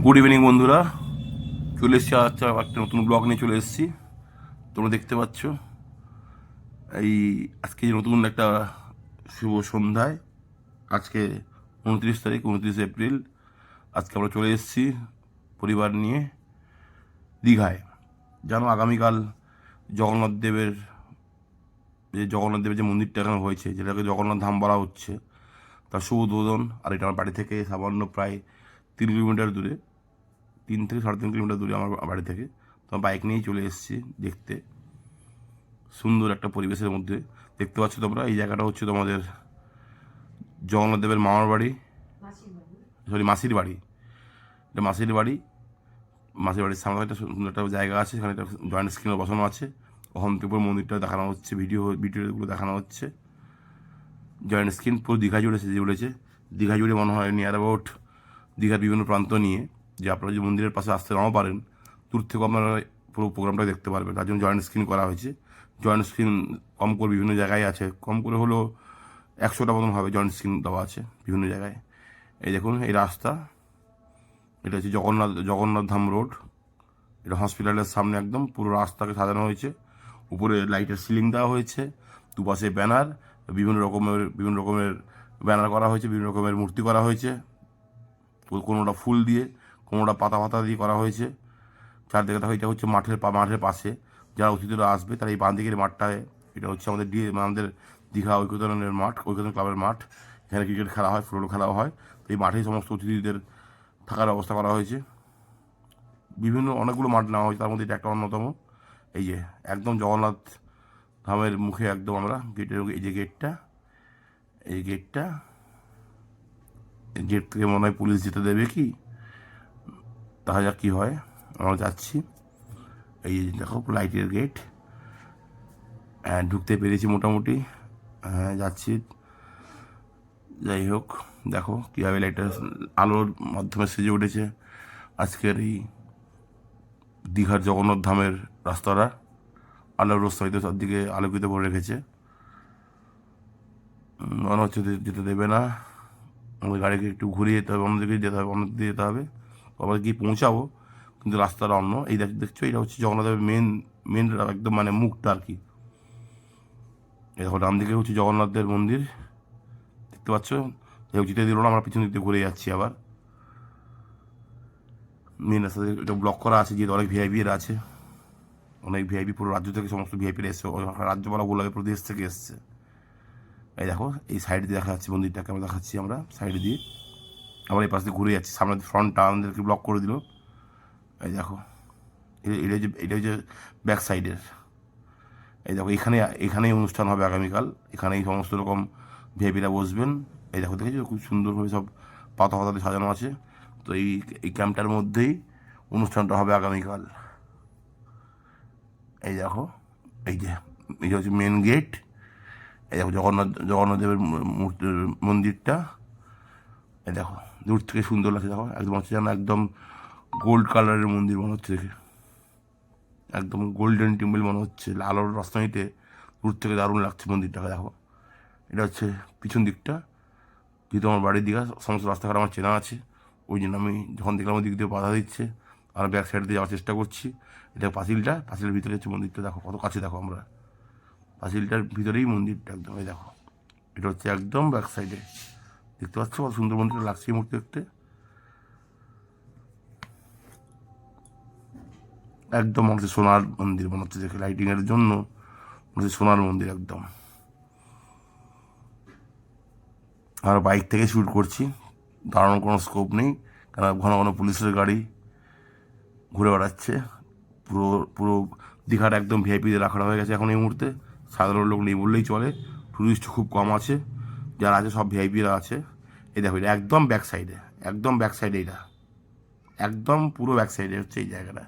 Good evening বন্ধুরা, চলে এসেছি আজকে একটা নতুন ব্লগ নিয়ে চলে এসেছি। তোমরা দেখতে পাচ্ছ এই আজকে নতুন একটা শুভ সন্ধ্যায়। আজকে 29 তারিখ, 29 এপ্রিল। আজকে আমরা চলে এসেছি পরিবার নিয়ে দীঘায়। জানো আগামীকাল জগন্নাথ দেবের যে মন্দিরটা এখানে হয়েছে, যেটাকে জগন্নাথ ধাম বলা হচ্ছে, তার শুভ উদ্বোধন। আর এটা আমার বাড়ি থেকে সামান্য প্রায় 3 কিলোমিটার দূরে, 3 থেকে 3.5 কিলোমিটার দূরে আমার বাড়ি থেকে। তো বাইক নিয়েই চলে এসেছি দেখতে। সুন্দর একটা পরিবেশের মধ্যে দেখতে পাচ্ছ তোমরা, এই জায়গাটা হচ্ছে তোমাদের জগন্নাথ দেবের মামার বাড়ি, মাসির বাড়ি। এটা মাসির বাড়ি। মাসির বাড়ির সামনে একটা সুন্দর একটা জায়গা আছে, সেখানে একটা জয়েন্ট স্ক্রিনে বসানো আছে। ওখান থেকে পুরো মন্দিরটা দেখানো হচ্ছে, ভিডিওগুলো দেখানো হচ্ছে। জয়েন্ট স্ক্রিন পুরো দীঘা জুড়ে সেজে উঠেছে। দীঘা জুড়ে মনে হয় নিয়ার অ্যাবাউট দীঘার বিভিন্ন প্রান্ত নিয়ে, যে আপনারা যে মন্দিরের পাশে আসতে নাও পারেন, দূর থেকেও আপনারা পুরো প্রোগ্রামটা দেখতে পারবেন। তার জন্য জয়েন্ট স্ক্রিন করা হয়েছে। জয়েন্ট স্ক্রিন কম করে বিভিন্ন জায়গায় আছে, কম করে হলো 100টা মতন হবে জয়েন্ট স্ক্রিন দেওয়া আছে বিভিন্ন জায়গায়। এই দেখুন এই রাস্তা, এটা হচ্ছে জগন্নাথ ধাম রোড। এটা হসপিটালের সামনে একদম পুরো রাস্তাকে সাজানো হয়েছে। উপরে লাইটের সিলিং দেওয়া হয়েছে, দুপাশে ব্যানার, বিভিন্ন রকমের ব্যানার করা হয়েছে, বিভিন্ন রকমের মূর্তি করা হয়েছে। কোনোটা ফুল দিয়ে, কোনোটা পাতা দিয়ে করা হয়েছে। চারদিকে দেখো, এটা হচ্ছে মাঠের পাশে যারা অতিথিরা আসবে তারা এই বাঁ দিকের মাঠটায়, এটা হচ্ছে আমাদের দীঘা ঐক্যতান ক্লাবের মাঠ। এখানে ক্রিকেট খেলা হয়, ফুটবল খেলাও হয়। তো এই মাঠেই সমস্ত অতিথিদের থাকার ব্যবস্থা করা হয়েছে। অনেকগুলো মাঠ নেওয়া হয়েছে, তার মধ্যে এটা একটা অন্যতম। এই যে একদম জগন্নাথ ধামের মুখে একদম আমরা গেটের, এই যে গেটটা গেট থেকে মনে হয় পুলিশ যেতে দেবে কি, দেখা যাক কী হয়। আমরা যাচ্ছি, এই দেখো লাইটের গেট, ঢুকতে পেরেছি মোটামুটি। হ্যাঁ যাচ্ছি। যাই হোক, দেখো কীভাবে লাইটের আলোর মাধ্যমে সেজে উঠেছে আজকের এই দীঘার জগন্নাথ ধামের রাস্তাটা। আলোর রোস্তাইতে চারদিকে আলোকিত করে রেখেছে। মনে হচ্ছে যেতে দেবে না, আমাদের গাড়িকে একটু ঘুরিয়ে যেতে হবে, অন্যদিকে যেতে হবে, অন্যদিকে যেতে হবে। আবার গিয়ে পৌঁছাবো, কিন্তু রাস্তাটা অন্য। এই দেখছো, এটা হচ্ছে জগন্নাথ দেবের মেন একদম মানে মুখটা আর কি। এই দেখো ডান দিকে হচ্ছে জগন্নাথদের মন্দির, দেখতে পাচ্ছ। যেতে দিল না, আমরা পিছন দিকে ঘুরে যাচ্ছি আবার। মেন রাস্তা এটা ব্লক করা আছে, যেহেতু অনেক ভিআইপিরা আছে, অনেক ভিআইপি পুরো রাজ্য থেকে সমস্ত ভিআইপিরা এসছে, রাজ্যপালা বলে পুরো দেশ থেকে এসছে। এই দেখো এই সাইড দিয়ে দেখা যাচ্ছে মন্দিরটাকে, আমরা দেখাচ্ছি আমরা সাইড দিয়ে। আবার এই পাশ দিয়ে ঘুরে যাচ্ছি, সামনে ফ্রন্টটা আমাদেরকে ব্লক করে দিল। এই দেখো এটা হচ্ছে ব্যাক সাইডের। এই দেখো এখানেই অনুষ্ঠান হবে আগামীকাল, এখানেই সমস্ত রকম ভিআইপিরা বসবেন। এই দেখো দেখেছি খুব সুন্দরভাবে সব পাতা দিয়ে সাজানো আছে। তো এই ক্যাম্পটার মধ্যেই অনুষ্ঠানটা হবে আগামীকাল। এই দেখো এই হচ্ছে মেন গেট। এই দেখো জগন্নাথ দেবের মন্দিরটা। এই দেখো দূর থেকে সুন্দর লাগছে, দেখো একদম হচ্ছে যেন একদম গোল্ড কালারের মন্দির মনে হচ্ছে দেখে, একদম গোল্ডেন টেম্পল মনে হচ্ছে। আলোর রশ্মিতে দূর থেকে দারুণ লাগছে মন্দিরটাকে। দেখো এটা হচ্ছে পিছন দিকটা, যেহেতু আমার বাড়ির দিকে সমস্ত রাস্তাঘাট আমার চেনা আছে, ওই জন্য আমি যখন দেখলাম ওই দিক দিয়ে বাধা দিচ্ছে, আর ব্যাক সাইড দিয়ে যাওয়ার চেষ্টা করছি। এটা পাঁচিলের ভিতরে হচ্ছে মন্দিরটা, দেখো কত কাছে, দেখো আমরা পাঁচিলটার ভিতরেই মন্দিরটা একদম। এই দেখো এটা হচ্ছে একদম ব্যাক সাইডে, দেখতে পাচ্ছ কত সুন্দর মন্দিরটা লাগছে এই মুহূর্তে দেখতে। একদম মনে হচ্ছে সোনার মন্দির মনে হচ্ছে দেখে, লাইটিংয়ের জন্য মনে হচ্ছে সোনার মন্দির একদম। আর বাইক থেকে শ্যুট করছি, দাঁড়ানোর কোনো স্কোপ নেই, কারণ ঘন ঘন পুলিশের গাড়ি ঘুরে বেড়াচ্ছে। পুরো পুরো দীঘাটা একদম ভিআইপিদের রাখা হয়ে গেছে এখন এই মুহূর্তে। সাধারণ লোক নেই বললেই চলে, টুরিস্ট খুব কম আছে, যারা আছে সব ভিআইপিরা আছে। এই দেখো এটা একদম ব্যাক সাইডে, এটা একদম পুরো ব্যাক সাইডে হচ্ছে এই জায়গাটা।